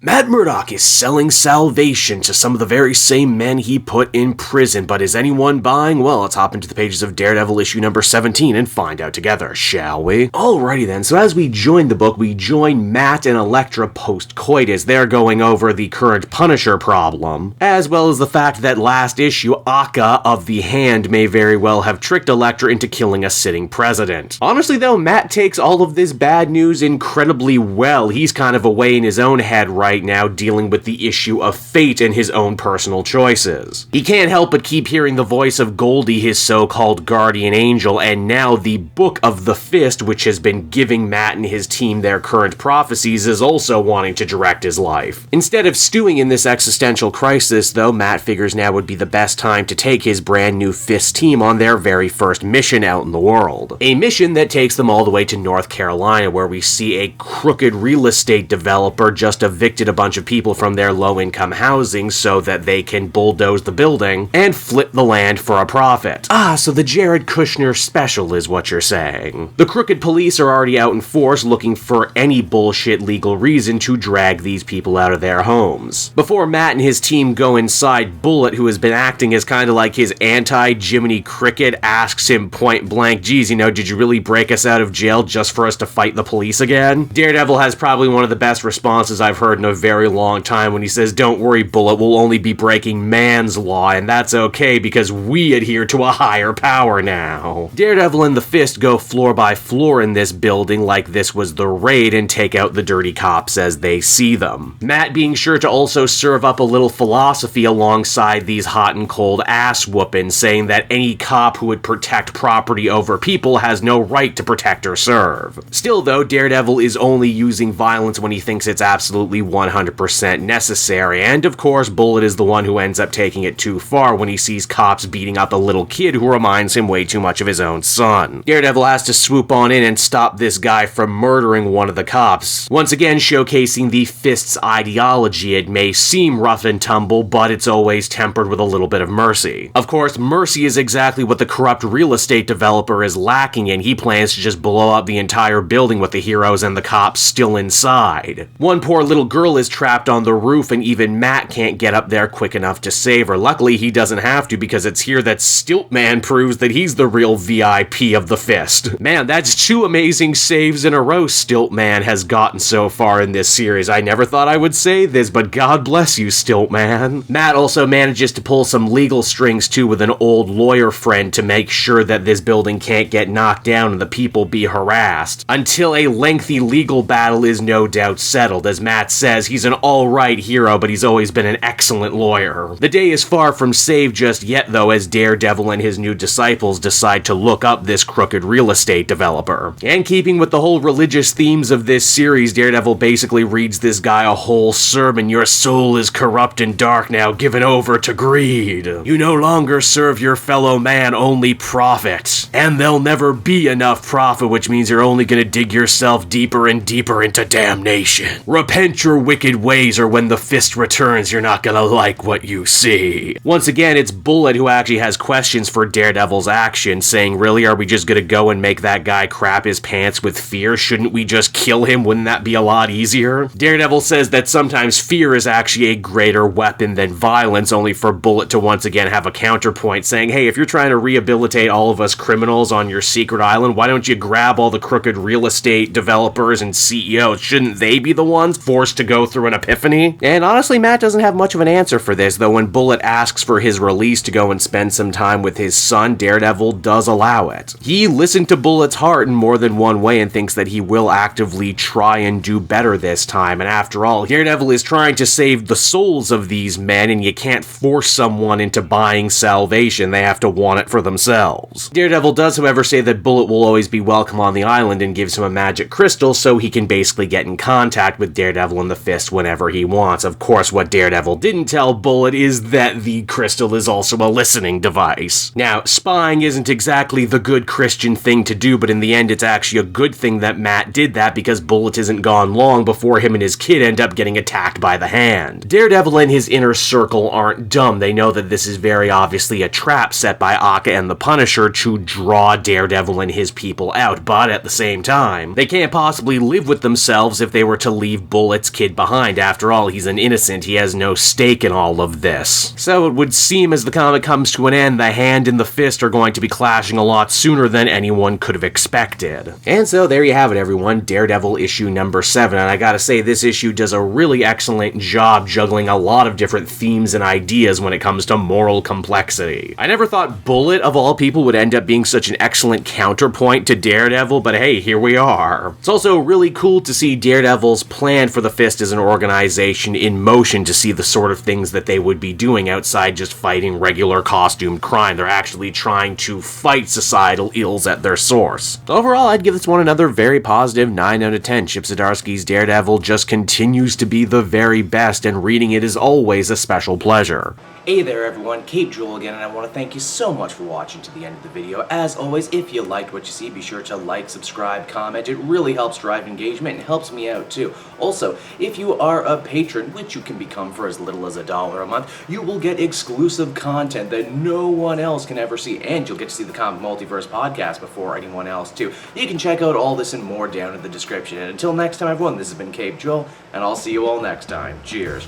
Matt Murdock is selling salvation to some of the very same men he put in prison, but is anyone buying? Well, let's hop into the pages of Daredevil issue number 17 and find out together, shall we? Alrighty then, so as we join the book, we join Matt and Elektra post-coitus. They're going over the current Punisher problem, as well as the fact that last issue, Aka of the Hand may very well have tricked Elektra into killing a sitting president. Honestly though, Matt takes all of this bad news incredibly well. He's kind of away in his own head right now, dealing with the issue of fate and his own personal choices. He can't help but keep hearing the voice of Goldie, his so-called guardian angel, and now the Book of the Fist, which has been giving Matt and his team their current prophecies, is also wanting to direct his life. Instead of stewing in this existential crisis, though, Matt figures now would be the best time to take his brand new Fist team on their very first mission out in the world. A mission that takes them all the way to North Carolina, where we see a crooked real estate developer just evicted a bunch of people from their low-income housing so that they can bulldoze the building and flip the land for a profit. Ah, so the Jared Kushner special is what you're saying. The crooked police are already out in force looking for any bullshit legal reason to drag these people out of their homes. Before Matt and his team go inside, Bullet, who has been acting as kind of like his anti-Jiminy Cricket, asks him point blank, geez, did you really break us out of jail just for us to fight the police again? Daredevil has probably one of the best responses I've heard in a very long time when he says, don't worry, Bullet, we'll only be breaking man's law, and that's okay because we adhere to a higher power now. Daredevil and the Fist go floor by floor in this building like this was the raid and take out the dirty cops as they see them. Matt being sure to also serve up a little philosophy alongside these hot and cold ass whoopings, saying that any cop who would protect property over people has no right to protect or serve. Still though, Daredevil is only using violence when he thinks it's absolutely 100% necessary, and of course Bullet is the one who ends up taking it too far when he sees cops beating up a little kid who reminds him way too much of his own son. Daredevil has to swoop on in and stop this guy from murdering one of the cops, once again showcasing the Fist's ideology. It may seem rough and tumble, but it's always tempered with a little bit of mercy. Of course, mercy is exactly what the corrupt real estate developer is lacking, and he plans to just blow up the entire building with the heroes and the cops still inside. One poor little girl is trapped on the roof, and even Matt can't get up there quick enough to save her. Luckily, he doesn't have to, because it's here that Stiltman proves that he's the real VIP of the Fist. Man, that's 2 amazing saves in a row Stiltman has gotten so far in this series. I never thought I would say this, but God bless you, Stiltman. Matt also manages to pull some legal strings too with an old lawyer friend to make sure that this building can't get knocked down and the people be harassed, until a lengthy legal battle is no doubt settled. As Matt says, he's an alright hero, but he's always been an excellent lawyer. The day is far from saved just yet though, as Daredevil and his new disciples decide to look up this crooked real estate developer. And keeping with the whole religious themes of this series, Daredevil basically reads this guy a whole sermon. Your soul is corrupt and dark now, given over to greed. You no longer serve your fellow man, only profit. And there'll never be enough profit, which means you're only gonna dig yourself deeper and deeper into damnation. Repent your wicked ways, or when the Fist returns, you're not gonna like what you see. Once again, it's Bullet who actually has questions for Daredevil's actions, saying, really, are we just gonna go and make that guy crap his pants with fear? Shouldn't we just kill him? Wouldn't that be a lot easier? Daredevil says that sometimes fear is actually a greater weapon than violence, only for Bullet to once again have a counterpoint saying, hey, if you're trying to rehabilitate all of us criminals on your secret island, why don't you grab all the crooked real estate developers and CEOs? Shouldn't they be the ones forced to go through an epiphany? And honestly, Matt doesn't have much of an answer for this, though when Bullet asks for his release to go and spend some time with his son, Daredevil does allow it. He listened to Bullet's heart in more than one way and thinks that he will actively try and do better this time, and after all, Daredevil is trying to save the souls of these men, and you can't force someone into buying salvation. They have to want it for themselves. Daredevil does, however, say that Bullet will always be welcome on the island and gives him a magic crystal so he can basically get in contact with Daredevil and the Fist whenever he wants. Of course, what Daredevil didn't tell Bullet is that the crystal is also a listening device. Now, spying isn't exactly the good Christian thing to do, but in the end, it's actually a good thing that Matt did that, because Bullet isn't gone long before him and his kid end up getting attacked by the Hand. Daredevil and his inner circle aren't dumb. They know that this is very obviously a trap set by Aka and the Punisher to draw Daredevil and his people out, but at the same time, they can't possibly live with themselves if they were to leave Bullet's kid stayed behind. After all, he's an innocent, he has no stake in all of this. So it would seem as the comic comes to an end, the hand and the fist are going to be clashing a lot sooner than anyone could have expected. And so there you have it, everyone, Daredevil issue number 7, and I gotta say, this issue does a really excellent job juggling a lot of different themes and ideas when it comes to moral complexity. I never thought Bullet, of all people, would end up being such an excellent counterpoint to Daredevil, but hey, here we are. It's also really cool to see Daredevil's plan for the Fist as an organization in motion, to see the sort of things that they would be doing outside just fighting regular costumed crime. They're actually trying to fight societal ills at their source. Overall, I'd give this one another very positive 9 out of 10. Chip Zdarsky's Daredevil just continues to be the very best, and reading it is always a special pleasure. Hey there everyone, Cape Joel again, and I want to thank you so much for watching to the end of the video. As always, if you liked what you see, be sure to like, subscribe, comment. It really helps drive engagement and helps me out too. Also, if you are a patron, which you can become for as little as $1 a month, you will get exclusive content that no one else can ever see, and you'll get to see the Comic Multiverse podcast before anyone else too. You can check out all this and more down in the description. And until next time everyone, this has been Cape Joel, and I'll see you all next time. Cheers.